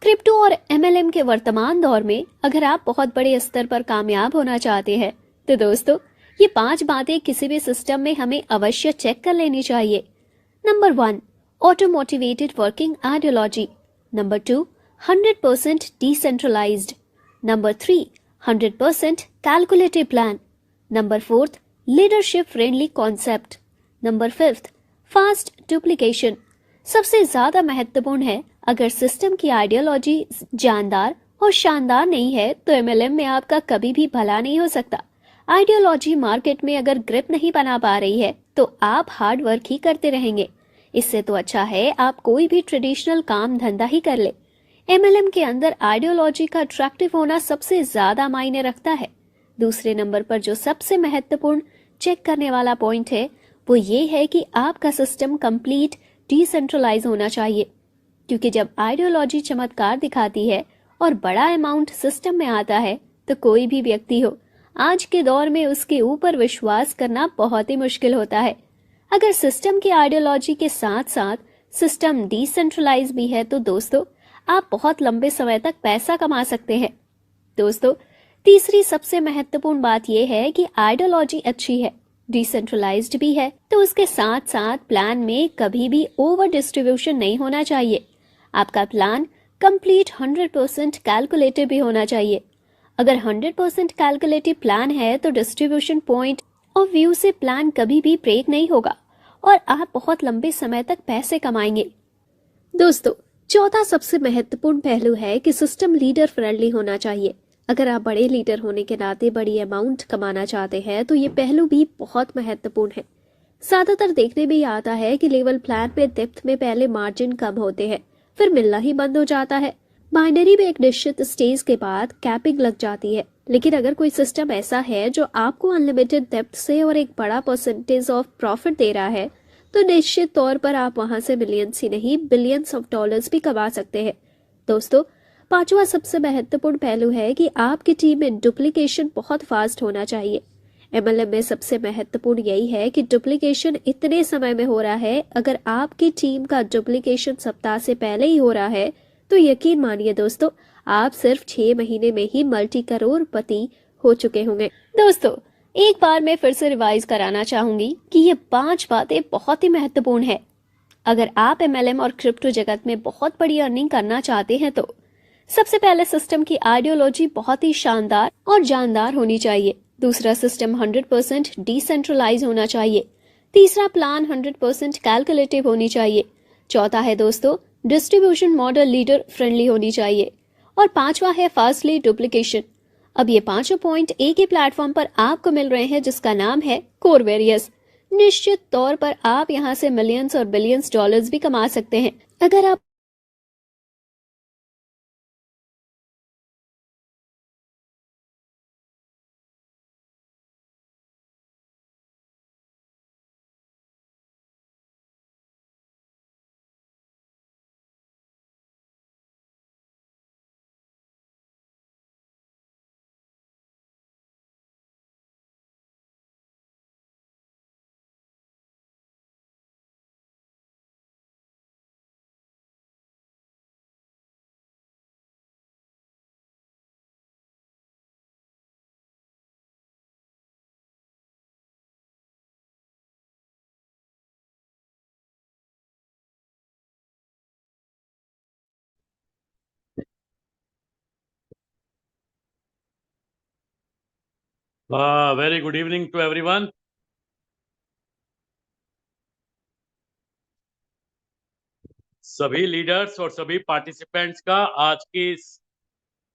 Crypto और MLM के वर्तमान दौर में अगर आप बहुत बड़े स्तर पर कामयाब होना चाहते हैं तो दोस्तों ये 5 बातें किसी भी सिस्टम में हमें अवश्य चेक कर लेनी चाहिए। Number 1, auto motivated working ideology. Number 2, 100% decentralised. Number 3, 100% calculative plan. Number 4, leadership friendly concept. Number 5, fast duplication. सबसे ज्यादा महत्वपूर्ण है, अगर सिस्टम की आइडियोलॉजी जानदार और शानदार नहीं है तो एमएलएम में आपका कभी भी भला नहीं हो सकता। आइडियोलॉजी मार्केट में अगर ग्रिप नहीं बना पा रही है तो आप हार्ड वर्क ही करते रहेंगे। इससे तो अच्छा है आप कोई भी ट्रेडिशनल काम धंधा ही कर ले। एमएलएम के अंदर आइडियोलॉजी का अट्रैक्टिव होना सबसे ज्यादा मायने रखता है। दूसरे नंबर पर जो सबसे महत्वपूर्ण चेक करने वाला पॉइंट है वो ये है कि आपका सिस्टम कंप्लीट डिसेंट्रलाइज होना चाहिए, क्योंकि जब आइडियोलॉजी चमत्कार दिखाती है और बड़ा अमाउंट सिस्टम में आता है तो कोई भी व्यक्ति हो आज के दौर में उसके ऊपर विश्वास करना बहुत ही मुश्किल होता है। अगर सिस्टम की आइडियोलॉजी के साथ साथ सिस्टम डिसेंट्रलाइज भी है तो दोस्तों आप बहुत लंबे समय तक पैसा कमा सकते हैं। दोस्तों तीसरी सबसे महत्वपूर्ण बात यह है कि आइडियोलॉजी अच्छी है, डिसेंट्रलाइज्ड भी है, तो उसके साथ साथ प्लान में कभी भी ओवर डिस्ट्रीब्यूशन नहीं होना चाहिए। आपका प्लान कंप्लीट 100% कैलकुलेटिव भी होना चाहिए। अगर 100% कैलकुलेटिव प्लान है तो डिस्ट्रीब्यूशन पॉइंट और व्यू से प्लान कभी भी ब्रेक नहीं होगा और आप बहुत लंबे समय तक पैसे कमाएंगे। दोस्तों चौथा सबसे महत्वपूर्ण पहलू है कि सिस्टम लीडर फ्रेंडली होना चाहिए। अगर आप बड़े लीडर होने के नाते बड़ी अमाउंट कमाना चाहते हैं तो ये पहलू भी बहुत महत्वपूर्ण है। ज्यादातर देखने में आता है कि लेवल प्लान में डेप्थ में पहले मार्जिन कम होते हैं, फिर मिलना ही बंद हो जाता है। बाइनरी में एक निश्चित स्टेज के बाद कैपिंग लग जाती है। लेकिन अगर कोई सिस्टम ऐसा है जो आपको अनलिमिटेड डेप्थ से और एक बड़ा परसेंटेज ऑफ प्रॉफिट दे रहा है तो निश्चित तौर पर आप वहां से मिलियंस ही नहीं बिलियंस ऑफ डॉलर्स भी कमा सकते हैं। दोस्तों पांचवा सबसे महत्वपूर्ण पहलू है कि आपकी टीम में डुप्लीकेशन बहुत फास्ट होना चाहिए। एमएलएम में सबसे महत्वपूर्ण यही है कि डुप्लीकेशन इतने समय में हो रहा है। अगर आपकी टीम का डुप्लीकेशन सप्ताह से पहले ही हो रहा है तो यकीन मानिए दोस्तों आप सिर्फ 6 महीने में ही मल्टी करोड़पति हो चुके होंगे। दोस्तों एक बार मैं फिर से रिवाइज कराना चाहूंगी कि ये 5 बातें बहुत ही महत्वपूर्ण है। अगर आप एमएलएम और क्रिप्टो जगत में बहुत बड़ी अर्निंग करना चाहते हैं तो सबसे पहले सिस्टम की आइडियोलॉजी बहुत ही शानदार और जानदार होनी चाहिए। दूसरा सिस्टम 100% डिसेंट्रलाइज होना चाहिए। तीसरा प्लान 100% कैलकुलेटिव होनी चाहिए। चौथा है दोस्तों डिस्ट्रीब्यूशन मॉडल लीडर फ्रेंडली होनी चाहिए। और पांचवा है फास्टली डुप्लीकेशन। अब ये पांचों पॉइंट एक ही प्लेटफॉर्म पर आपको मिल रहे हैं जिसका नाम है कोरवेरियस। निश्चित तौर पर आप यहाँ से मिलियंस और बिलियंस डॉलर्स भी कमा सकते हैं। अगर आप Very good evening to everyone. सभी लीडर्स और सभी पार्टिसिपेंट्स का आज की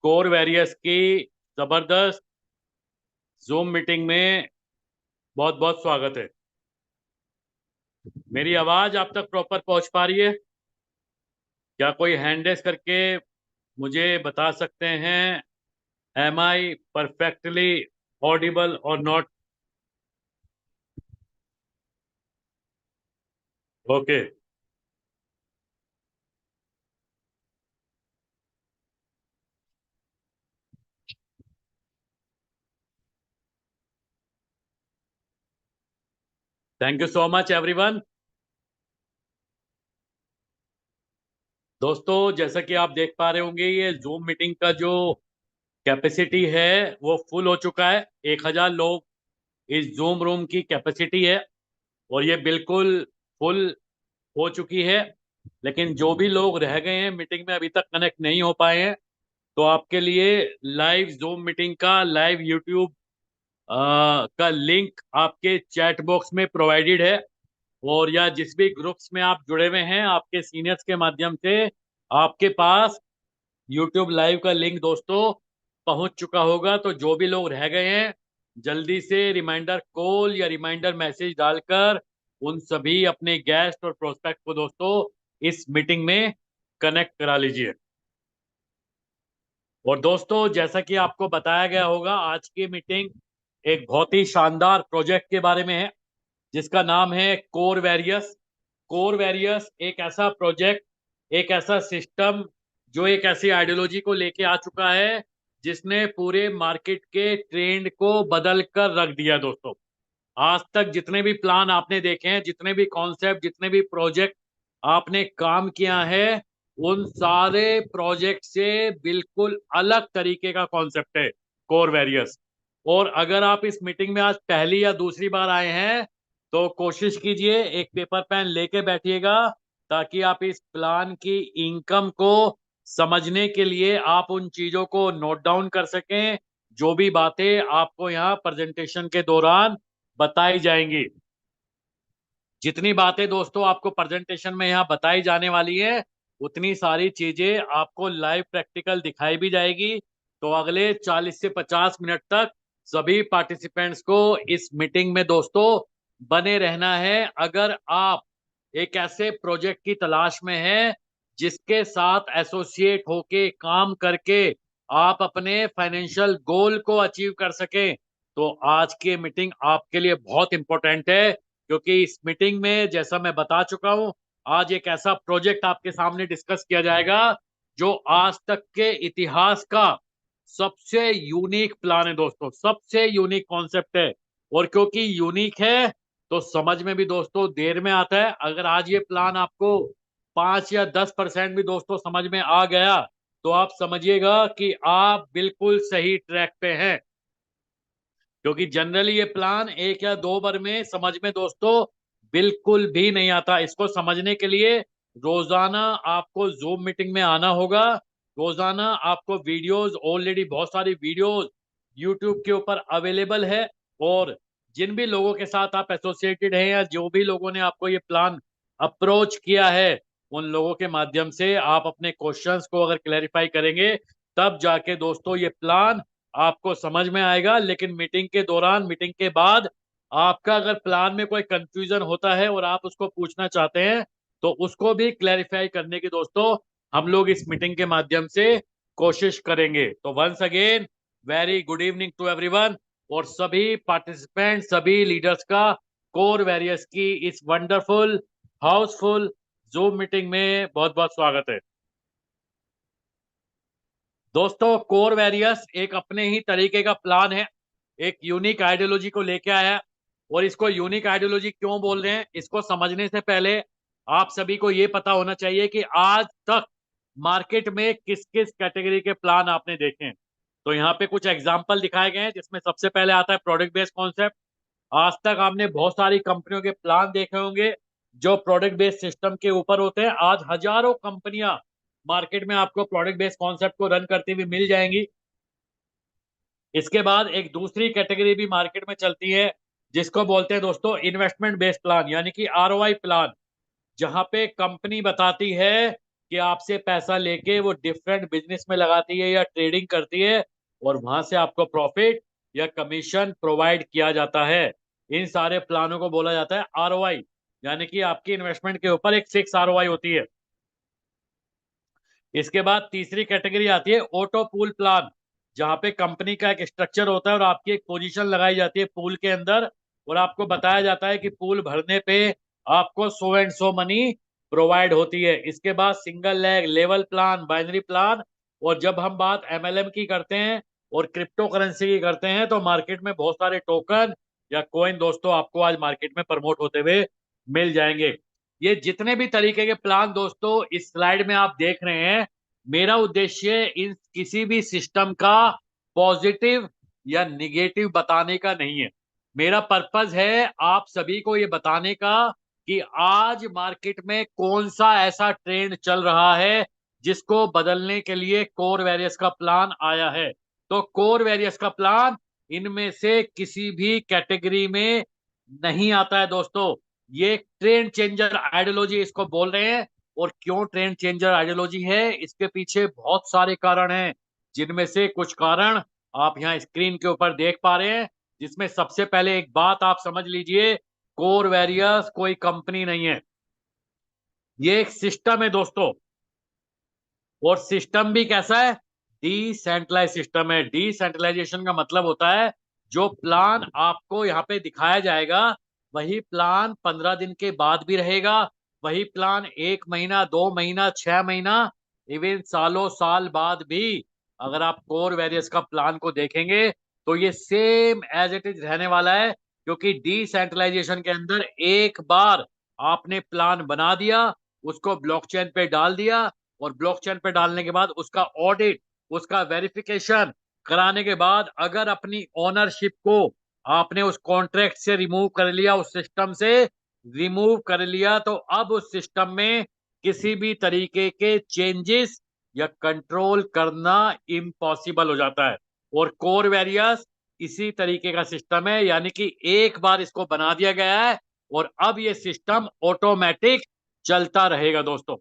कोर वेरियस की जबरदस्त जूम मीटिंग में बहुत बहुत स्वागत है। मेरी आवाज आप तक प्रॉपर पहुंच पा रही है? क्या कोई हैंड रेस करके मुझे बता सकते हैं एम आई परफेक्टली ऑडिबल और not? Okay, thank you so much everyone. दोस्तों, जैसा कि आप देख पा रहे होंगे, ये जूम मीटिंग का जो कैपेसिटी है वो फुल हो चुका है। 1000 लोग इस जूम रूम की कैपेसिटी है और ये बिल्कुल फुल हो चुकी है। लेकिन जो भी लोग रह गए हैं मीटिंग में, अभी तक कनेक्ट नहीं हो पाए हैं, तो आपके लिए लाइव जूम मीटिंग का लाइव यूट्यूब का लिंक आपके चैट बॉक्स में प्रोवाइडेड है। और या जिस भी ग्रुप्स में आप जुड़े हुए हैं आपके सीनियर्स के माध्यम से आपके पास यूट्यूब लाइव का लिंक दोस्तों पहुंच चुका होगा। तो जो भी लोग रह गए हैं, जल्दी से रिमाइंडर कॉल या रिमाइंडर मैसेज डालकर उन सभी अपने गेस्ट और प्रोस्पेक्ट को दोस्तों इस मीटिंग में कनेक्ट करा लीजिए। और दोस्तों, जैसा कि आपको बताया गया होगा, आज की मीटिंग एक बहुत ही शानदार प्रोजेक्ट के बारे में है जिसका नाम है कोर वेरियस। कोर वेरियस एक ऐसा प्रोजेक्ट, एक ऐसा सिस्टम जो एक ऐसी आइडियोलॉजी को लेके आ चुका है जिसने पूरे मार्केट के ट्रेंड को बदल कर रख दिया दोस्तों। आज तक जितने भी प्लान आपने देखे हैं, जितने भी कॉन्सेप्ट, जितने भी प्रोजेक्ट आपने काम किया है, उन सारे प्रोजेक्ट से बिल्कुल अलग तरीके का कॉन्सेप्ट है कोर वेरियस। और अगर आप इस मीटिंग में आज पहली या दूसरी बार आए हैं तो कोशिश कीजिए एक पेपर पेन लेके बैठिएगा, ताकि आप इस प्लान की इनकम को समझने के लिए आप उन चीजों को नोट डाउन कर सकें जो भी बातें आपको यहाँ प्रेजेंटेशन के दौरान बताई जाएंगी। जितनी बातें दोस्तों आपको प्रेजेंटेशन में यहाँ बताई जाने वाली है, उतनी सारी चीजें आपको लाइव प्रैक्टिकल दिखाई भी जाएगी। तो अगले 40 से 50 मिनट तक सभी पार्टिसिपेंट्स को इस मीटिंग में दोस्तों बने रहना है। अगर आप एक ऐसे प्रोजेक्ट की तलाश में हैं जिसके साथ एसोसिएट होके काम करके आप अपने फाइनेंशियल गोल को अचीव कर सकें, तो आज की मीटिंग आपके लिए बहुत इंपॉर्टेंट है। क्योंकि इस मीटिंग में, जैसा मैं बता चुका हूं, आज एक ऐसा प्रोजेक्ट आपके सामने डिस्कस किया जाएगा जो आज तक के इतिहास का सबसे यूनिक प्लान है दोस्तों, सबसे यूनिक कॉन्सेप्ट है। और क्योंकि यूनिक है तो समझ में भी दोस्तों देर में आता है। अगर आज ये प्लान आपको 5 या 10% भी दोस्तों समझ में आ गया तो आप समझिएगा कि आप बिल्कुल सही ट्रैक पे हैं। क्योंकि जनरली ये प्लान 1 या 2 बार में समझ में दोस्तों बिल्कुल भी नहीं आता। इसको समझने के लिए रोजाना आपको जूम मीटिंग में आना होगा। रोजाना आपको वीडियोस, ऑलरेडी बहुत सारी वीडियोस यूट्यूब के ऊपर अवेलेबल है। और जिन भी लोगों के साथ आप एसोसिएटेड हैं या जो भी लोगों ने आपको ये प्लान अप्रोच किया है, उन लोगों के माध्यम से आप अपने क्वेश्चंस को अगर क्लैरिफाई करेंगे तब जाके दोस्तों ये प्लान आपको समझ में आएगा। लेकिन मीटिंग के दौरान, मीटिंग के बाद आपका अगर प्लान में कोई कंफ्यूजन होता है और आप उसको पूछना चाहते हैं तो उसको भी क्लैरिफाई करने की दोस्तों हम लोग इस मीटिंग के माध्यम से कोशिश करेंगे। तो once again very good evening to everyone. और सभी पार्टिसिपेंट, सभी लीडर्स का कोर वेरियस की इस वंडरफुल हाउसफुल जूम मीटिंग में बहुत बहुत स्वागत है। दोस्तों, कोर वेरियस एक अपने ही तरीके का प्लान है, एक यूनिक आइडियोलॉजी को लेके आया है। और इसको यूनिक आइडियोलॉजी क्यों बोल रहे हैं, इसको समझने से पहले आप सभी को यह पता होना चाहिए कि आज तक मार्केट में किस किस कैटेगरी के प्लान आपने देखे हैं। तो यहाँ पे कुछ एग्जाम्पल दिखाए गए हैं, जिसमें सबसे पहले आता है प्रोडक्ट बेस्ड कॉन्सेप्ट। आज तक आपने बहुत सारी कंपनियों के प्लान देखे होंगे जो प्रोडक्ट बेस्ड सिस्टम के ऊपर होते हैं। आज हजारों कंपनियां मार्केट में आपको प्रोडक्ट बेस्ड कॉन्सेप्ट को रन करती हुई मिल जाएंगी। इसके बाद एक दूसरी कैटेगरी भी मार्केट में चलती है जिसको बोलते हैं दोस्तों इन्वेस्टमेंट बेस्ड प्लान, यानी कि आरओआई प्लान, जहां पे कंपनी बताती है कि आपसे पैसा लेके वो डिफरेंट बिजनेस में लगाती है या ट्रेडिंग करती है और वहां से आपको प्रॉफिट या कमीशन प्रोवाइड किया जाता है। इन सारे प्लानों को बोला जाता है आरओआई, यानी कि आपकी इन्वेस्टमेंट के ऊपर एक फिक्स आरओआई होती है। इसके बाद तीसरी कैटेगरी आती है ऑटो पूल प्लान, जहां पे कंपनी का एक स्ट्रक्चर होता है और आपकी एक पोजीशन लगाई जाती है पूल के अंदर और आपको बताया जाता है कि पूल भरने पे आपको so and so money provide होती है। इसके बाद single leg, level plan, binary plan. और जब हम बात एमएलएम की करते हैं और क्रिप्टो करेंसी की करते हैं तो मार्केट में बहुत सारे टोकन या कॉइन दोस्तों आपको आज मार्केट में प्रमोट होते हुए मिल जाएंगे। ये जितने भी तरीके के प्लान दोस्तों इस स्लाइड में आप देख रहे हैं, मेरा उद्देश्य इन किसी भी सिस्टम का पॉजिटिव या निगेटिव बताने का नहीं है। मेरा पर्पस है आप सभी को ये बताने का कि आज मार्केट में कौन सा ऐसा ट्रेंड चल रहा है जिसको बदलने के लिए कोर वैरियस का प्लान आया है। तो कोर वैरियस का प्लान इनमें से किसी भी कैटेगरी में नहीं आता है दोस्तों। ये ट्रेंड चेंजर आइडियोलॉजी इसको बोल रहे हैं। और क्यों ट्रेंड चेंजर आइडियोलॉजी है, इसके पीछे बहुत सारे कारण हैं, जिनमें से कुछ कारण आप यहाँ स्क्रीन के ऊपर देख पा रहे हैं। जिसमें सबसे पहले एक बात आप समझ लीजिए, कोर वैरियस कोई कंपनी नहीं है, ये एक सिस्टम है दोस्तों। और सिस्टम भी कैसा है, डिसेंट्रलाइज सिस्टम है। डिसेंट्रलाइजेशन का मतलब होता है जो प्लान आपको यहाँ पे दिखाया जाएगा वही प्लान 15 दिन के बाद भी रहेगा, वही प्लान 1 महीना 2 महीना 6 महीना इवन सालों साल बाद भी अगर आप कोर वेरियस का प्लान को देखेंगे तो ये सेम एज इट इज रहने वाला है। क्योंकि डिसेंट्रलाइजेशन के अंदर एक बार आपने प्लान बना दिया, उसको ब्लॉकचेन पे डाल दिया, और ब्लॉकचेन पे डालने के बाद उसका ऑडिट, उसका वेरिफिकेशन कराने के बाद अगर अपनी ओनरशिप को आपने उस कॉन्ट्रैक्ट से रिमूव कर लिया, उस सिस्टम से रिमूव कर लिया, तो अब उस सिस्टम में किसी भी तरीके के चेंजेस या कंट्रोल करना इम्पॉसिबल हो जाता है। और कोर वेरियस इसी तरीके का सिस्टम है, यानी कि एक बार इसको बना दिया गया है और अब ये सिस्टम ऑटोमेटिक चलता रहेगा दोस्तों।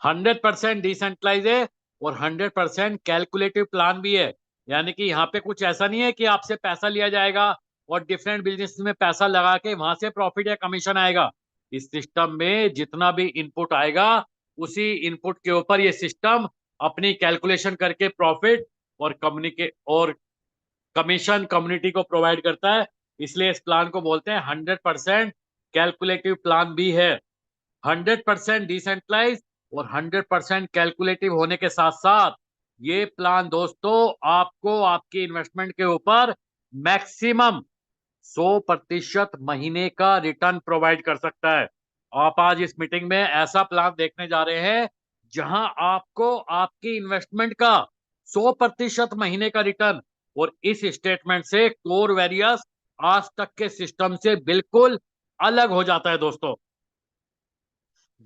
100% डिसेंट्रलाइज है और 100% कैलकुलेटिव प्लान भी है। यानी कि यहाँ पे कुछ ऐसा नहीं है कि आपसे पैसा लिया जाएगा और डिफरेंट बिजनेस में पैसा लगा के वहां से प्रॉफिट या कमीशन आएगा। इस सिस्टम में जितना भी इनपुट आएगा उसी इनपुट के ऊपर ये सिस्टम अपनी कैलकुलेशन करके प्रॉफिट और कमीशन कम्युनिटी को प्रोवाइड करता है। इसलिए इस प्लान को बोलते हैं 100% कैलकुलेटिव प्लान भी है। 100% डिसेंट्रलाइज और 100% कैलकुलेटिव होने के साथ साथ ये प्लान दोस्तों आपको आपकी इन्वेस्टमेंट के ऊपर मैक्सिमम 100% महीने का रिटर्न प्रोवाइड कर सकता है। आप आज इस मीटिंग में ऐसा प्लान देखने जा रहे हैं जहां आपको आपकी इन्वेस्टमेंट का 100% महीने का रिटर्न, और इस स्टेटमेंट से कोर वेरियस आज तक के सिस्टम से बिल्कुल अलग हो जाता है दोस्तों।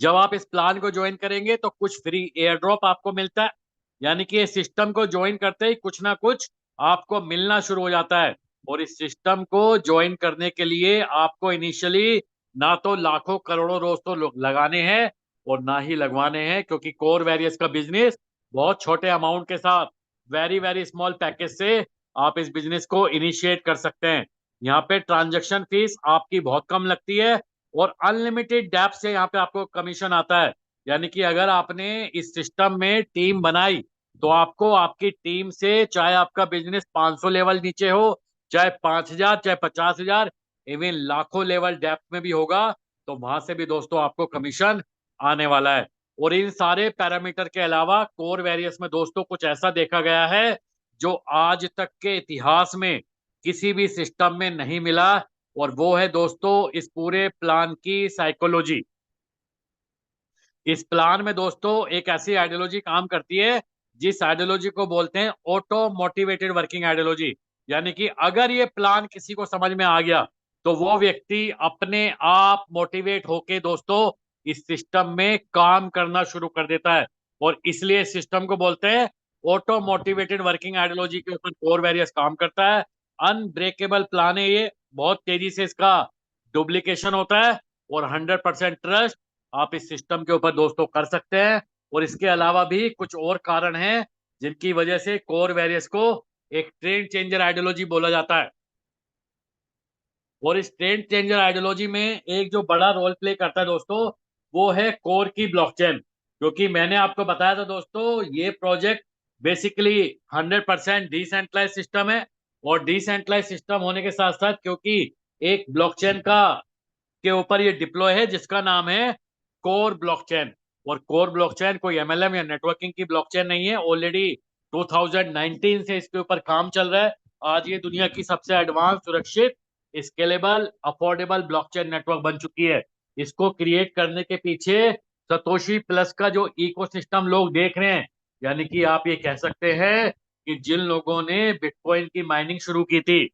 जब आप इस प्लान को ज्वाइन करेंगे तो कुछ फ्री एयर ड्रॉप आपको मिलता है, यानी कि इस सिस्टम को ज्वाइन करते ही कुछ ना कुछ आपको मिलना शुरू हो जाता है। और इस सिस्टम को ज्वाइन करने के लिए आपको इनिशियली ना तो लाखों करोड़ों दोस्तों लगाने हैं और ना ही लगवाने हैं, क्योंकि कोर वेरियस का बिजनेस बहुत छोटे अमाउंट के साथ वेरी वेरी स्मॉल पैकेज से आप इस बिजनेस को इनिशिएट कर सकते हैं। यहाँ पे ट्रांजेक्शन फीस आपकी बहुत कम लगती है और अनलिमिटेड डेप्थ से यहाँ पे आपको कमीशन आता है। यानी कि अगर आपने इस सिस्टम में टीम बनाई तो आपको आपकी टीम से, चाहे आपका बिजनेस 500 लेवल नीचे हो, चाहे 5,000, चाहे 50,000, इवन लाखों लेवल डेप्थ में भी होगा, तो वहां से भी दोस्तों आपको कमीशन आने वाला है। और इन सारे पैरामीटर के अलावा कोर वेरियस में दोस्तों कुछ ऐसा देखा गया है जो आज तक के इतिहास में किसी भी सिस्टम में नहीं मिला, और वो है दोस्तों इस पूरे प्लान की साइकोलॉजी। इस प्लान में दोस्तों एक ऐसी आइडियोलॉजी काम करती है जिस आइडियोलॉजी को बोलते हैं ऑटो मोटिवेटेड वर्किंग आइडियोलॉजी। यानी कि अगर ये प्लान किसी को समझ में आ गया तो वो व्यक्ति अपने आप मोटिवेट होके दोस्तों इस सिस्टम में काम करना शुरू कर देता है। और इसलिए इस सिस्टम को बोलते हैं ऑटो मोटिवेटेड वर्किंग आइडियोलॉजी के ऊपर कोर वेरियस काम करता है। अनब्रेकेबल प्लान है ये, बहुत तेजी से इसका डुप्लीकेशन होता है और 100% ट्रस्ट आप इस सिस्टम के ऊपर दोस्तों कर सकते हैं। और इसके अलावा भी कुछ और कारण हैं जिनकी वजह से कोर वेरियस को एक ट्रेंड चेंजर आइडियोलॉजी बोला जाता है। और इस ट्रेंड चेंजर आइडियोलॉजी में एक जो बड़ा रोल प्ले करता है दोस्तों वो है कोर की ब्लॉकचेन। क्योंकि मैंने आपको बताया था दोस्तों ये प्रोजेक्ट बेसिकली 100% डिसेंट्रलाइज सिस्टम है। और डिसेंट्रलाइज सिस्टम होने के साथ साथ क्योंकि एक ब्लॉकचेन का के ऊपर ये डिप्लॉय है जिसका नाम है कोर ब्लॉकचेन। और कोर ब्लॉकचेन कोई एमएलएम या नेटवर्किंग की ब्लॉकचेन नहीं है, ऑलरेडी 2019 से इसके ऊपर काम चल रहा है। आज ये दुनिया की सबसे एडवांस, सुरक्षित, स्केलेबल, अफोर्डेबल ब्लॉकचेन नेटवर्क बन चुकी है। इसको क्रिएट करने के पीछे सतोशी प्लस का जो इकोसिस्टम लोग देख रहे हैं, यानी कि आप ये कह सकते हैं कि जिन लोगों ने बिटकॉइन की माइनिंग शुरू की थी,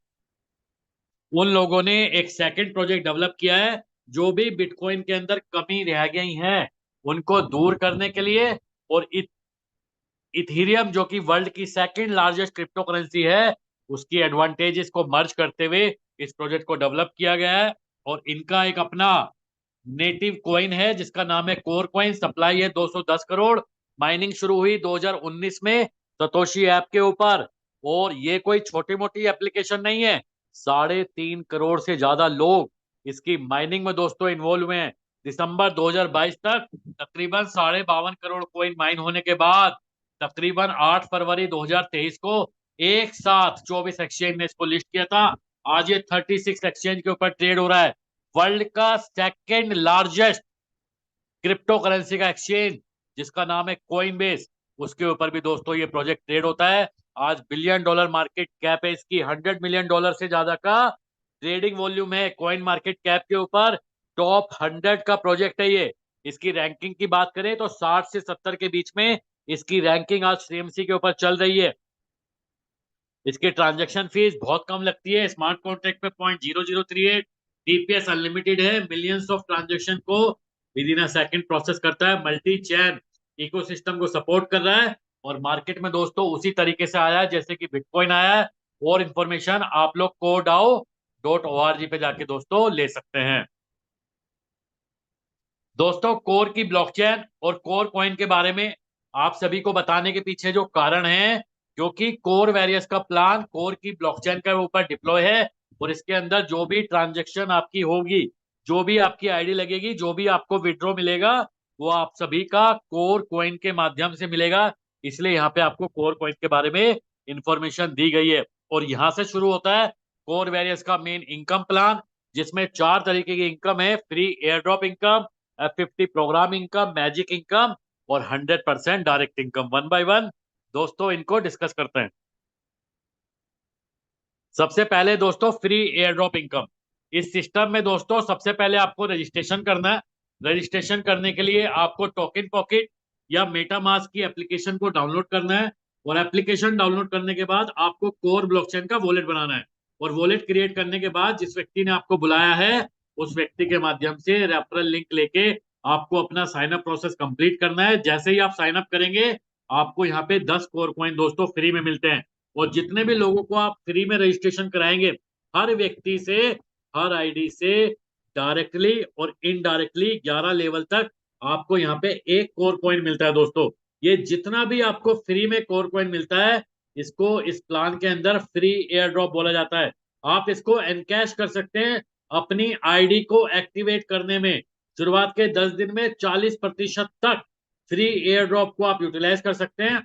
उन लोगों ने एक सेकंड प्रोजेक्ट डेवलप किया है। जो भी बिटकॉइन के अंदर कमी रह गई है उनको दूर करने के लिए, और इथीरियम जो कि वर्ल्ड की सेकंड लार्जेस्ट क्रिप्टो करेंसी है, उसकी एडवांटेजेस को मर्ज करते हुए इस प्रोजेक्ट को डेवलप किया गया है। और इनका एक अपना नेटिव कॉइन है जिसका नाम है कोर कॉइन। सप्लाई है 210 करोड़। माइनिंग शुरू हुई 2019 में सतोशी ऐप के ऊपर। और ये कोई छोटी मोटी एप्लीकेशन नहीं है, 3.5 करोड़ से ज्यादा लोग इसकी माइनिंग में दोस्तों इन्वॉल्व हुए हैं। दिसंबर 2022 तक तकरीबन 52.5 करोड़ कॉइन माइन होने के बाद तकरीबन 8 फरवरी 2023 को एक साथ 24 एक्सचेंज ने इसको लिस्ट किया था। आज ये 36 एक्सचेंज के ऊपर ट्रेड हो रहा है। वर्ल्ड का सेकेंड लार्जेस्ट क्रिप्टो करेंसी का एक्सचेंज जिसका नाम है कॉइनबेस, उसके ऊपर भी दोस्तों ये प्रोजेक्ट ट्रेड होता है। आज $1 बिलियन मार्केट कैप है इसकी, $100 मिलियन से ज्यादा का ट्रेडिंग वॉल्यूम है कॉइन मार्केट कैप के ऊपर। टॉप 100 का प्रोजेक्ट है ये। इसकी रैंकिंग की बात करें तो 60 से 70 के बीच में इसकी रैंकिंग आज सीएमसी के ऊपर चल रही है। इसकी ट्रांजैक्शन फीस बहुत कम लगती है, स्मार्ट कॉन्ट्रैक्ट पे 0.0038। टीपीएस अनलिमिटेड है, मिलियंस ऑफ ट्रांजैक्शन को with in a second process करता है। मल्टी चैन इकोसिस्टम को सपोर्ट कर रहा है। और मार्केट में दोस्तों उसी तरीके से आया है जैसे कि बिटकॉइन आया है। और इंफॉर्मेशन आप लोग CoreDAO.org पे जाके दोस्तों ले सकते हैं। दोस्तों कोर की ब्लॉकचेन और कोर कॉइन के बारे में आप सभी को बताने के पीछे जो कारण है, क्योंकि कोर वेरियस का प्लान कोर की ब्लॉकचेन के ऊपर डिप्लॉय है। और इसके अंदर जो भी ट्रांजैक्शन आपकी होगी, जो भी आपकी आईडी लगेगी, जो भी आपको विड्रॉ मिलेगा, वो आप सभी का कोर कॉइन के माध्यम से मिलेगा। इसलिए यहाँ पे आपको कोर कॉइन के बारे में इंफॉर्मेशन दी गई है। और यहाँ से शुरू होता है कोर वेरियस का मेन इनकम प्लान, जिसमें 4 तरीके की इनकम है। Free airdrop income, F50 programme income, magic income और 100% direct income. One by one दोस्तों इनको डिस्कस करते हैं। सबसे पहले दोस्तों फ्री एयर ड्रॉप इनकम। इस सिस्टम में दोस्तों सबसे पहले आपको रजिस्ट्रेशन करना है। रजिस्ट्रेशन करने के लिए आपको टोकन पॉकेट या मेटामास्क की एप्लीकेशन को डाउनलोड करना है। और एप्लीकेशन डाउनलोड करने के बाद आपको कोर ब्लॉकचेन का वॉलेट बनाना है। और वॉलेट क्रिएट करने के बाद जिस व्यक्ति ने आपको बुलाया है उस व्यक्ति के माध्यम से रेफरल लिंक लेके आपको अपना साइन अप प्रोसेस कंप्लीट करना है। जैसे ही आप साइन अप करेंगे आपको यहाँ पे 10 कोर कॉइन दोस्तों फ्री में मिलते हैं। और जितने भी लोगों को आप फ्री में रजिस्ट्रेशन कराएंगे, हर व्यक्ति से, हर आईडी से डायरेक्टली और इनडायरेक्टली 11 लेवल तक आपको यहाँ पे एक कोर कॉइन मिलता है दोस्तों। ये जितना भी आपको फ्री में कोर कॉइन मिलता है, इसको इस प्लान के अंदर फ्री एयर ड्रॉप बोला जाता है। आप इसको एनकैश कर सकते हैं अपनी आईडी को एक्टिवेट करने में। शुरुआत के 10 दिन में 40% तक फ्री एयर ड्रॉप को आप यूटिलाइज कर सकते हैं।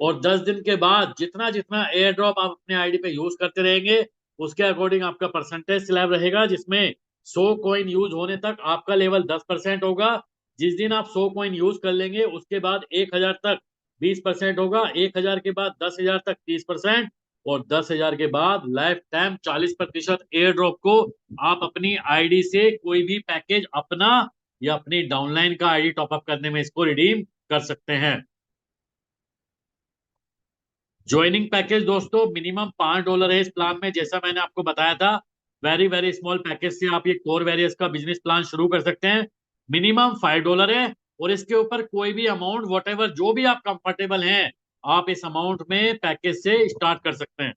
और 10 दिन के बाद जितना जितना एयर ड्रॉप आप अपने आईडी पे यूज करते रहेंगे, उसके अकॉर्डिंग आपका परसेंटेज स्लैब रहेगा, जिसमें 100 कॉइन यूज होने तक आपका लेवल 10% होगा। जिस दिन आप 100 कॉइन यूज कर लेंगे उसके बाद 1000 तक 20% होगा, 1000 के बाद 10,000 तक 30%, और 10,000 के बाद लाइफ टाइम 40% एयर ड्रॉप को आप अपनी आईडी से कोई भी पैकेज अपना या अपनी डाउनलाइन का आईडी टॉपअप करने में इसको रिडीम कर सकते हैं। ज्वाइनिंग पैकेज दोस्तों मिनिमम $5 है इस प्लान में, जैसा मैंने आपको बताया था। वेरी वेरी स्मॉल पैकेज से आप ये कोर वेरियस का बिजनेस प्लान शुरू कर सकते हैं। मिनिमम $5 है। और इसके ऊपर कोई भी अमाउंट वट एवर जो भी आप कंफर्टेबल हैं, आप इस अमाउंट में पैकेज से स्टार्ट कर सकते हैं।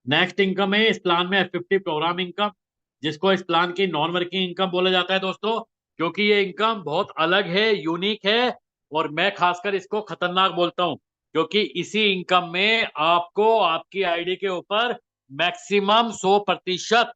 नेक्स्ट इनकम है इस प्लान में F50 प्रोग्राम इनकम, जिसको इस प्लान की नॉन वर्किंग इनकम बोला जाता है दोस्तों, क्योंकि ये इनकम बहुत अलग है, यूनिक है। और मैं खासकर इसको खतरनाक बोलता हूं, क्योंकि इसी इनकम में आपको आपकी आईडी के ऊपर मैक्सिमम 100%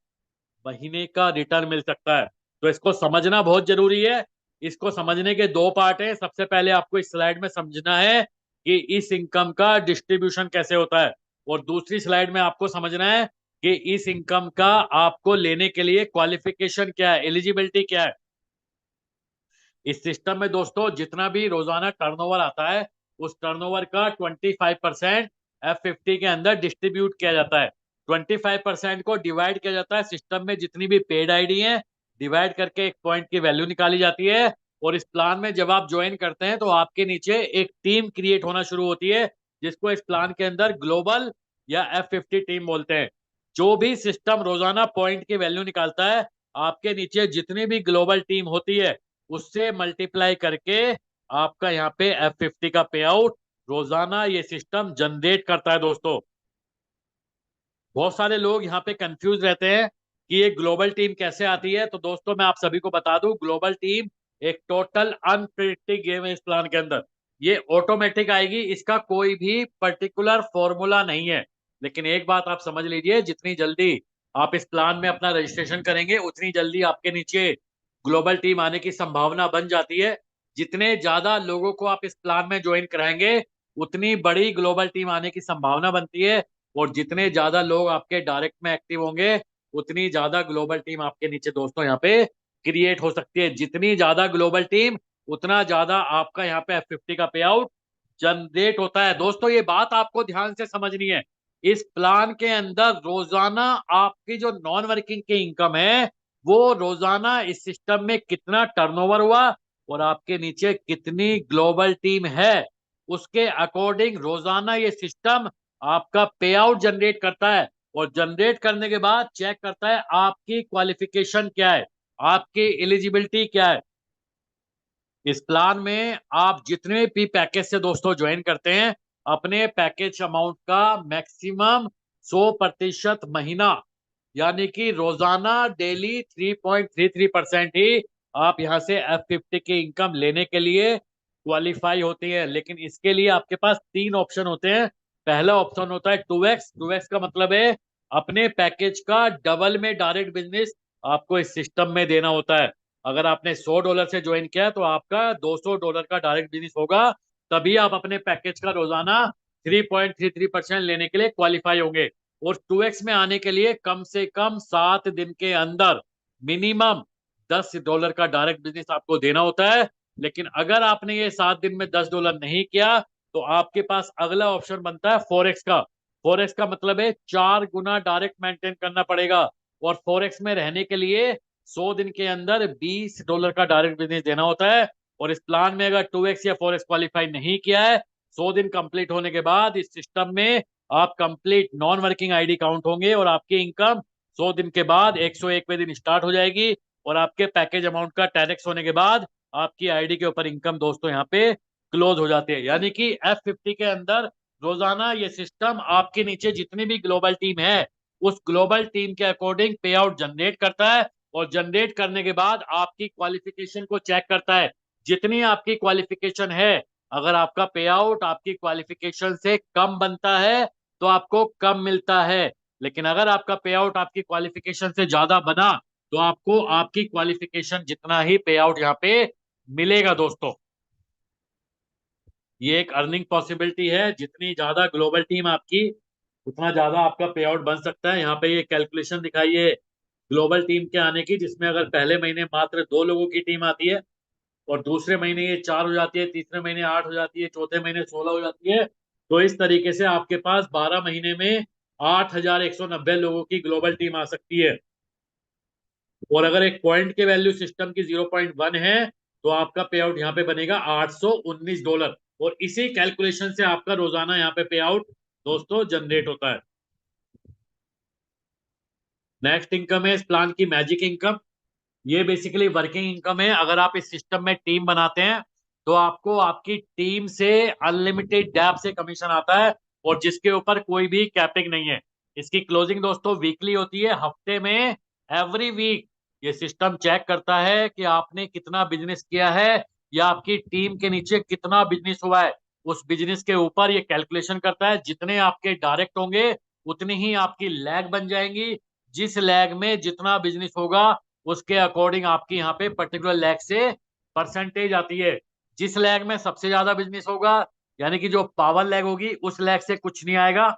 महीने का रिटर्न मिल सकता है। तो इसको समझना बहुत जरूरी है। इसको समझने के दो पार्ट हैं। सबसे पहले आपको इस स्लाइड में समझना है कि इस इनकम का डिस्ट्रीब्यूशन कैसे होता है, और दूसरी स्लाइड में आपको समझना है कि इस इनकम का आपको लेने के लिए क्वालिफिकेशन क्या है, एलिजिबिलिटी क्या है। इस सिस्टम में दोस्तों जितना भी रोजाना टर्नओवर आता है, उस टर्नओवर का 25% F50 के अंदर डिस्ट्रीब्यूट किया जाता है। 25% को डिवाइड किया जाता है सिस्टम में जितनी भी पेड आईडी है डिवाइड करके एक पॉइंट की वैल्यू निकाली जाती है। और इस प्लान में जब आप ज्वाइन करते हैं तो आपके नीचे एक टीम क्रिएट होना शुरू होती है, जिसको इस प्लान के अंदर ग्लोबल या F50 टीम बोलते हैं। जो भी सिस्टम रोजाना पॉइंट की वैल्यू निकालता है, आपके नीचे जितनी भी ग्लोबल टीम होती है उससे मल्टीप्लाई करके आपका यहाँ पे F50 का पे आउट रोजाना ये सिस्टम जनरेट करता है दोस्तों। बहुत सारे लोग यहाँ पे कंफ्यूज रहते हैं कि ये ग्लोबल टीम कैसे आती है। तो दोस्तों मैं आप सभी को बता दूं, ग्लोबल टीम एक टोटल अनप्रेडिक्टेड गेम है। इस प्लान के अंदर ये ऑटोमेटिक आएगी, इसका कोई भी पर्टिकुलर फॉर्मूला नहीं है। लेकिन एक बात आप समझ लीजिए, जितनी जल्दी आप इस प्लान में अपना रजिस्ट्रेशन करेंगे उतनी जल्दी आपके नीचे ग्लोबल टीम आने की संभावना बन जाती है। जितने ज्यादा लोगों को आप इस प्लान में ज्वाइन कराएंगे उतनी बड़ी ग्लोबल टीम आने की संभावना बनती है। और जितने ज्यादा लोग आपके डायरेक्ट में एक्टिव होंगे उतनी ज्यादा ग्लोबल टीम आपके नीचे दोस्तों यहाँ पे क्रिएट हो सकती है। जितनी ज्यादा ग्लोबल टीम उतना ज्यादा आपका यहाँ पे F50 का पे आउट जनरेट होता है। दोस्तों ये बात आपको ध्यान से समझनी है, इस प्लान के अंदर रोजाना आपकी जो नॉन वर्किंग की इनकम है वो रोजाना इस सिस्टम में कितना टर्नओवर हुआ और आपके नीचे कितनी ग्लोबल टीम है उसके अकॉर्डिंग रोजाना ये सिस्टम आपका पे आउट जनरेट करता है। और जनरेट करने के बाद चेक करता है आपकी क्वालिफिकेशन क्या है, आपकी एलिजिबिलिटी क्या है। इस प्लान में आप जितने भी पैकेज से दोस्तों ज्वाइन करते हैं, अपने पैकेज अमाउंट का मैक्सिमम 100% महीना यानी कि रोजाना डेली 3.33% ही आप यहां से F50 की इनकम लेने के लिए क्वालिफाई होती है। लेकिन इसके लिए आपके पास तीन ऑप्शन होते हैं। पहला ऑप्शन होता है 2x। 2x का मतलब है अपने पैकेज का डबल में डायरेक्ट बिजनेस आपको इस सिस्टम में देना होता है। अगर आपने $100 से ज्वाइन किया तो आपका $200 का डायरेक्ट बिजनेस होगा, तभी आप अपने पैकेज का रोजाना 3.33% लेने के लिए क्वालिफाई होंगे। और 2x में आने के लिए कम से कम 7 दिन के अंदर मिनिमम $10 का डायरेक्ट बिजनेस आपको देना होता है। लेकिन अगर आपने ये 7 दिन में $10 नहीं किया तो आपके पास अगला ऑप्शन बनता है 4x का। 4x का मतलब है 4 गुना डायरेक्ट मेंटेन करना पड़ेगा। और 4x में रहने के लिए 100 दिन के अंदर $20 का डायरेक्ट बिजनेस देना होता है। और इस प्लान में अगर 2x या 4x क्वालिफाई नहीं किया है, 100 दिन कंप्लीट होने के बाद इस सिस्टम में आप complete non working ID count होंगे और आपकी इनकम 100 दिन के बाद 101वें दिन स्टार्ट हो जाएगी। और आपके पैकेज अमाउंट का 10x होने के बाद आपकी आईडी के ऊपर इनकम दोस्तों यहाँ पे क्लोज हो जाती है। यानी कि F50 के अंदर रोजाना ये सिस्टम आपके नीचे जितनी भी ग्लोबल टीम है उस ग्लोबल टीम के अकॉर्डिंग पे आउट जनरेट करता है। और जनरेट करने के बाद आपकी क्वालिफिकेशन को चेक करता है। जितनी आपकी क्वालिफिकेशन है, अगर आपका पे आउट आपकी क्वालिफिकेशन से कम बनता है तो आपको कम मिलता है। लेकिन अगर आपका पे आउट आपकी क्वालिफिकेशन से ज्यादा बना तो आपको आपकी क्वालिफिकेशन जितना ही पे आउट यहाँ पे मिलेगा दोस्तों। ये एक अर्निंग पॉसिबिलिटी है, जितनी ज्यादा ग्लोबल टीम आपकी उतना ज्यादा आपका पे आउट बन सकता है। यहाँ पे ये कैलकुलेशन दिखाई है ग्लोबल टीम के आने की, जिसमें अगर पहले महीने मात्र 2 लोगों की टीम आती है और दूसरे महीने ये 4 हो जाती है, तीसरे महीने 8 हो जाती है, चौथे महीने 16 हो जाती है। तो इस तरीके से आपके पास 12 महीने में 8,190 लोगों की ग्लोबल टीम आ सकती है। और अगर एक पॉइंट के वैल्यू सिस्टम की 0.1 है तो आपका पे आउट यहाँ पे बनेगा $819। और इसी कैलकुलेशन से आपका रोजाना यहाँ पे पे आउट दोस्तों जनरेट होता है। नेक्स्ट इनकम है इस प्लान की मैजिक इनकम। ये बेसिकली वर्किंग इनकम है। अगर आप इस सिस्टम में टीम बनाते हैं तो आपको आपकी टीम से अनलिमिटेड डैप से कमीशन आता है और जिसके ऊपर कोई भी कैपिंग नहीं है। इसकी क्लोजिंग दोस्तों वीकली होती है, हफ्ते में एवरी वीक ये सिस्टम चेक करता है कि आपने कितना बिजनेस किया है या आपकी टीम के नीचे कितना बिजनेस हुआ है। उस बिजनेस के ऊपर ये कैलकुलेशन करता है, जितने आपके डायरेक्ट होंगे उतनी ही आपकी लैग बन जाएंगी। जिस लैग में जितना बिजनेस होगा उसके अकॉर्डिंग आपकी यहाँ पे पर्टिकुलर लैग से परसेंटेज आती है। जिस लैग में सबसे ज्यादा बिजनेस होगा यानी कि जो पावर लैग होगी उस लैग से कुछ नहीं आएगा।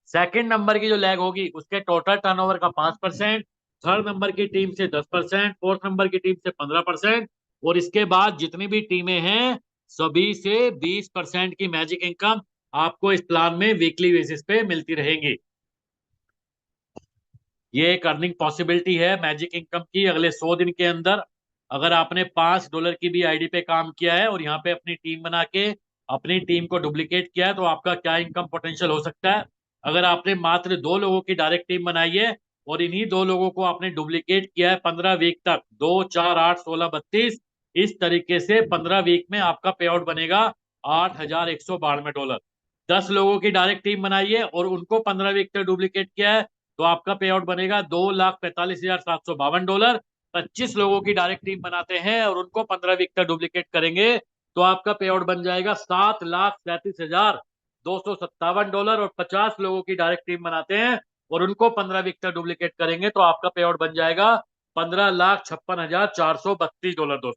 सेकंड नंबर की जो लैग होगी उसके टोटल टर्नओवर का 5%, थर्ड नंबर की टीम से 10%, फोर्थ नंबर की टीम से 15%। और इसके बाद जितनी भी टीमें हैं सभी से 20% की मैजिक इनकम आपको इस प्लान में वीकली बेसिस पे मिलती रहेंगी। ये एक अर्निंग पॉसिबिलिटी है मैजिक इनकम की अगले 100 दिन के अंदर। अगर आपने $5 की भी आईडी पे काम किया है और यहाँ पे अपनी टीम बना के अपनी टीम को डुप्लीकेट किया है, तो आपका क्या इनकम पोटेंशियल हो सकता है। अगर आपने मात्र 2 लोगों की डायरेक्ट टीम बनाई है और इन्हीं 2 लोगों को आपने डुप्लीकेट किया है 15 वीक तक, 2, 4, 8, 16, 32, इस तरीके से 15 वीक में आपका पे आउट बनेगा $8,192। 10 लोगों की डायरेक्ट टीम बनाई है और उनको 15 वीक तक डुप्लीकेट किया है, तो आपका पे आउट बनेगा $2,45,752। 25 लोगों की डायरेक्ट टीम बनाते हैं और उनको 15 वीक तक डुप्लीकेट करेंगे, तो आपका पे आउट बन जाएगा $7,37,257। और 50 लोगों की डायरेक्ट टीम बनाते हैं और उनको 15 वीक तक डुप्लीकेट करेंगे, तो आपका पे आउट बन जाएगा $15,56,432।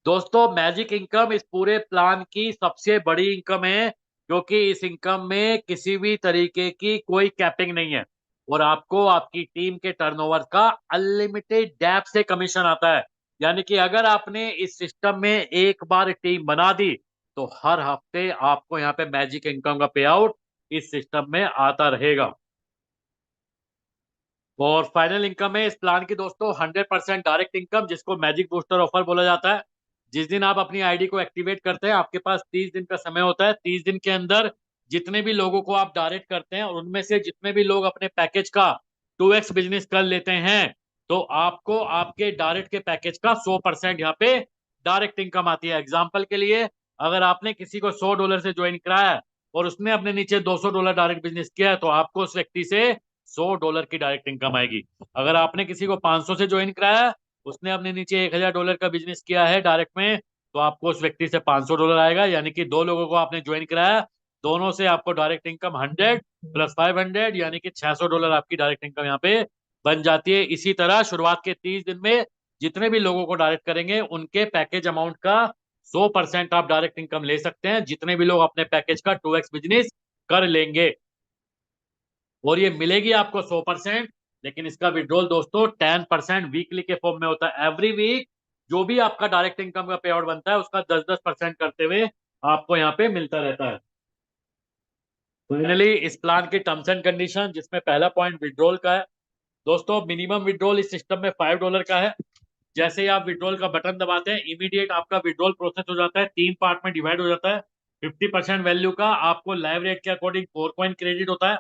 दोस्तों मैजिक इनकम इस पूरे प्लान की सबसे बड़ी इनकम है, क्योंकि इस इनकम में किसी भी तरीके की कोई कैपिंग नहीं है और आपको आपकी टीम के टर्नओवर का अनलिमिटेड डेप से कमीशन आता है। यानी कि अगर आपने इस सिस्टम में एक बार टीम बना दी, तो हर हफ्ते आपको यहाँ पे मैजिक इनकम का पे आउट इस सिस्टम में आता रहेगा। और फाइनल इनकम है इस प्लान की दोस्तों 100% डायरेक्ट इनकम, जिसको मैजिक बूस्टर ऑफर बोला जाता है। जिस दिन आप अपनी आईडी को एक्टिवेट करते हैं, आपके पास 30 दिन का समय होता है। 30 दिन के अंदर जितने भी लोगों को आप डायरेक्ट करते हैं और उनमें से जितने भी लोग अपने पैकेज का 2x बिजनेस कर लेते हैं, तो आपको आपके डायरेक्ट के पैकेज का 100% यहाँ पे डायरेक्ट इनकम आती है। एग्जाम्पल के लिए, अगर आपने किसी को $100 से ज्वाइन कराया है और उसने अपने नीचे $200 डायरेक्ट बिजनेस किया है, तो आपको उस व्यक्ति से $100 की डायरेक्ट इनकम आएगी। अगर आपने किसी को 500 से ज्वाइन कराया, उसने अपने नीचे $1,000 का बिजनेस किया है डायरेक्ट में, तो आपको उस व्यक्ति से $500 आएगा। यानी कि 2 लोगों को आपने ज्वाइन कराया, दोनों से आपको डायरेक्ट इनकम 100 प्लस 500 यानी कि $600 आपकी डायरेक्ट इनकम यहाँ पे बन जाती है। इसी तरह शुरुआत के 30 दिन में जितने भी लोगों को डायरेक्ट करेंगे, उनके पैकेज अमाउंट का 100% आप डायरेक्ट इनकम ले सकते हैं, जितने भी लोग अपने पैकेज का 2x बिजनेस कर लेंगे। और ये मिलेगी आपको 100%, लेकिन इसका विड्रॉल दोस्तों 10% वीकली के फॉर्म में होता है। एवरी वीक जो भी आपका डायरेक्ट इनकम का पे आउट बनता है, उसका 10-10% करते हुए आपको यहाँ पे मिलता रहता है। फाइनली इस प्लान की टर्म्स एंड कंडीशन, जिसमें पहला पॉइंट विड्रॉल का है। दोस्तों मिनिमम विड्रॉल इस सिस्टम में $5 का है। जैसे ही आप विड्रॉल का बटन दबाते हैं, इमीडिएट आपका विड्रॉल प्रोसेस हो जाता है, 3 पार्ट में डिवाइड हो जाता है। 50% वैल्यू का आपको लाइव रेट के अकॉर्डिंग 4 कॉइन क्रेडिट होता है,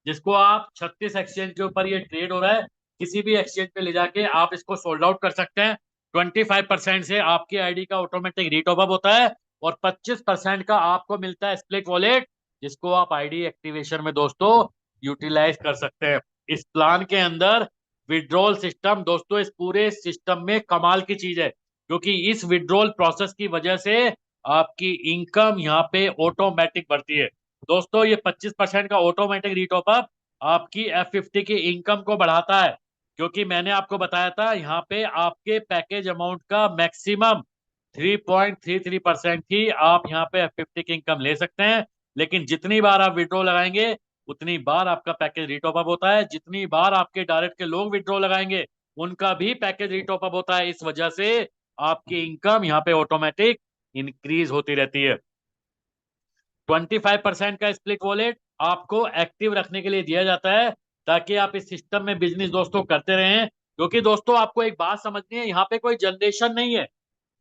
जिसको आप 36 एक्सचेंज के ऊपर ये ट्रेड हो रहा है, किसी भी एक्सचेंज पे ले जाके आप इसको सोल्ड आउट कर सकते हैं। 25% से आपकी आईडी का ऑटोमेटिक रीटॉप अप होता है और 25% का आपको मिलता है स्प्लिट वॉलेट, जिसको आप आईडी एक्टिवेशन में दोस्तों यूटिलाइज कर सकते हैं। इस प्लान के अंदर विड्रॉल सिस्टम दोस्तों इस पूरे सिस्टम में कमाल की चीज है, क्योंकि इस विड्रॉल प्रोसेस की वजह से आपकी इनकम यहाँ पे ऑटोमेटिक बढ़ती है। दोस्तों ये 25% का ऑटोमेटिक रीटॉप अप आपकी F50 की इनकम को बढ़ाता है, क्योंकि मैंने आपको बताया था यहाँ पे आपके पैकेज अमाउंट का मैक्सिमम 3.33% ही आप यहाँ पे F50 की इनकम ले सकते हैं। लेकिन जितनी बार आप विड्रॉ लगाएंगे, उतनी बार आपका पैकेज रीटॉप अप होता है। जितनी बार आपके डायरेक्ट के लोग विड्रॉ लगाएंगे, उनका भी पैकेज रीटॉप अप होता है। इस वजह से आपकी इनकम यहाँ पे ऑटोमेटिक इंक्रीज होती रहती है। 25% का स्प्लिट वॉलेट आपको एक्टिव रखने के लिए दिया जाता है, ताकि आप इस सिस्टम में बिजनेस दोस्तों करते रहें। क्योंकि दोस्तों आपको एक बात समझनी है, यहाँ पे कोई जनरेशन नहीं है,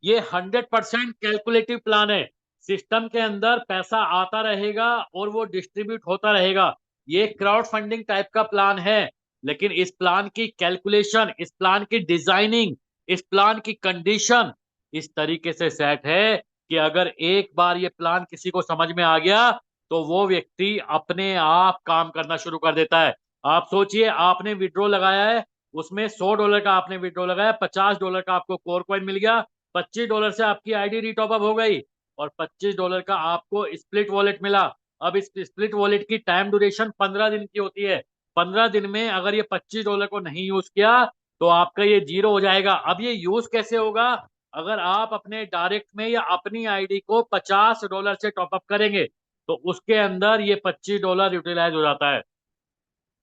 ये 100% कैलकुलेटिव प्लान है। सिस्टम के अंदर पैसा आता रहेगा और वो डिस्ट्रीब्यूट होता रहेगा। ये क्राउड फंडिंग टाइप का प्लान है, लेकिन इस प्लान की कैलकुलेशन, इस प्लान की डिजाइनिंग, इस प्लान की कंडीशन इस तरीके से सेट है कि अगर एक बार ये प्लान किसी को समझ में आ गया, तो वो व्यक्ति अपने आप काम करना शुरू कर देता है। आप सोचिए, आपने विड्रॉ लगाया है, उसमें $100 का आपने विड्रॉ लगाया, $50 का आपको कोर कॉइन मिल गया, $25 से आपकी आईडी रिटॉप अप हो गई और $25 का आपको स्प्लिट वॉलेट मिला। अब इस स्प्लिट वॉलेट की टाइम ड्यूरेशन 15 दिन की होती है। 15 दिन में अगर ये $25 को नहीं यूज किया, तो आपका ये जीरो हो जाएगा। अब ये यूज कैसे होगा? अगर आप अपने डायरेक्ट में या अपनी आईडी को $50 से टॉपअप करेंगे, तो उसके अंदर ये $25 यूटिलाइज हो जाता है।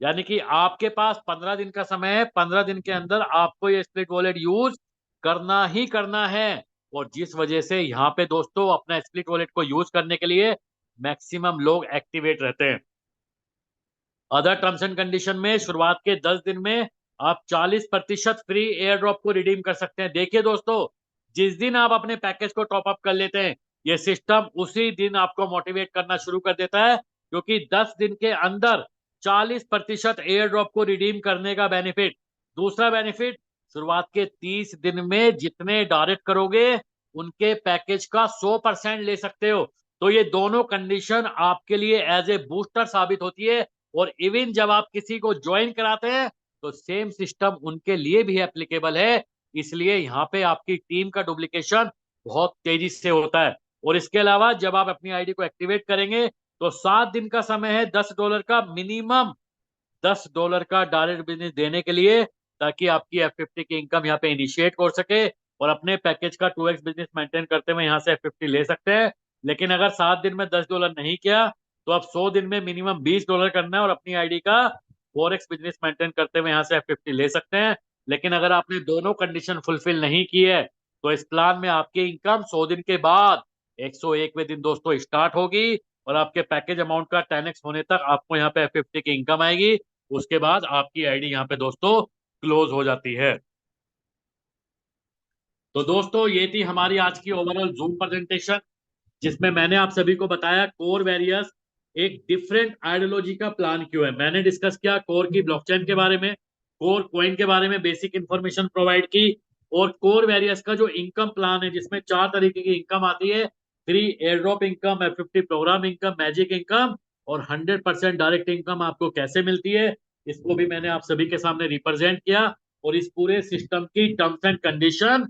यानी कि आपके पास 15 दिन का समय है, 15 दिन के अंदर आपको ये स्प्लिट वॉलेट यूज करना ही करना है। और जिस वजह से यहाँ पे दोस्तों अपना स्प्लिट वॉलेट को यूज करने के लिए मैक्सिमम लोग एक्टिवेट रहते हैं। अदर टर्म्स एंड कंडीशन में शुरुआत के 10 दिन में आप 40% फ्री एयर ड्रॉप को रिडीम कर सकते हैं। देखिए दोस्तों, जिस दिन आप अपने पैकेज को टॉप अप कर लेते हैं, ये सिस्टम उसी दिन आपको मोटिवेट करना शुरू कर देता है, क्योंकि 10 दिन के अंदर 40% एयर ड्रॉप को रिडीम करने का बेनिफिट। दूसरा बेनिफिट, शुरुआत के 30 दिन में जितने डायरेक्ट करोगे उनके पैकेज का 100% ले सकते हो। तो ये दोनों कंडीशन आपके लिए एज ए बूस्टर साबित होती है, और इवन जब आप किसी को ज्वाइन कराते हैं तो सेम सिस्टम उनके लिए भी एप्लीकेबल है। इसलिए यहाँ पे आपकी टीम का डुप्लीकेशन बहुत तेजी से होता है। और इसके अलावा जब आप अपनी आईडी को एक्टिवेट करेंगे तो 7 दिन का समय है $10 का, मिनिमम $10 का डायरेक्ट बिजनेस देने के लिए, ताकि आपकी F50 की इनकम यहाँ पे इनिशिएट कर सके और अपने पैकेज का 2x बिजनेस मेंटेन करते हुए यहाँ से F50 ले सकते हैं। लेकिन अगर 7 दिन में $10 नहीं किया तो आप 100 दिन में मिनिमम $20 करना है और अपनी आईडी का 4x बिजनेस मेंटेन करते हुए यहाँ से F50 ले सकते हैं। लेकिन अगर आपने दोनों कंडीशन फुलफिल नहीं की है तो इस प्लान में आपकी इनकम 100 दिन के बाद 101वें दिन दोस्तों स्टार्ट होगी, और आपके पैकेज अमाउंट का 10x होने तक आपको यहाँ पे F50 की इनकम आएगी। उसके बाद आपकी आईडी यहाँ पे दोस्तों क्लोज हो जाती है। तो दोस्तों, ये थी हमारी आज की ओवरऑल जूम प्रेजेंटेशन, जिसमें मैंने आप सभी को बताया कोर वेरियस एक डिफरेंट आइडियोलॉजी का प्लान क्यों है। मैंने डिस्कस किया कोर की ब्लॉकचेन के बारे में, कोर कॉइन के बारे में बेसिक इंफॉर्मेशन प्रोवाइड की, और कोर वेरियस का जो इनकम प्लान है जिसमें 4 तरीके की इनकम आती है, free airdrop income, F50 programme income, magic income, और 100% डायरेक्ट इनकम आपको कैसे मिलती है, इसको भी मैंने आप सभी के सामने रिप्रेजेंट किया। और इस पूरे सिस्टम की टर्म्स एंड कंडीशन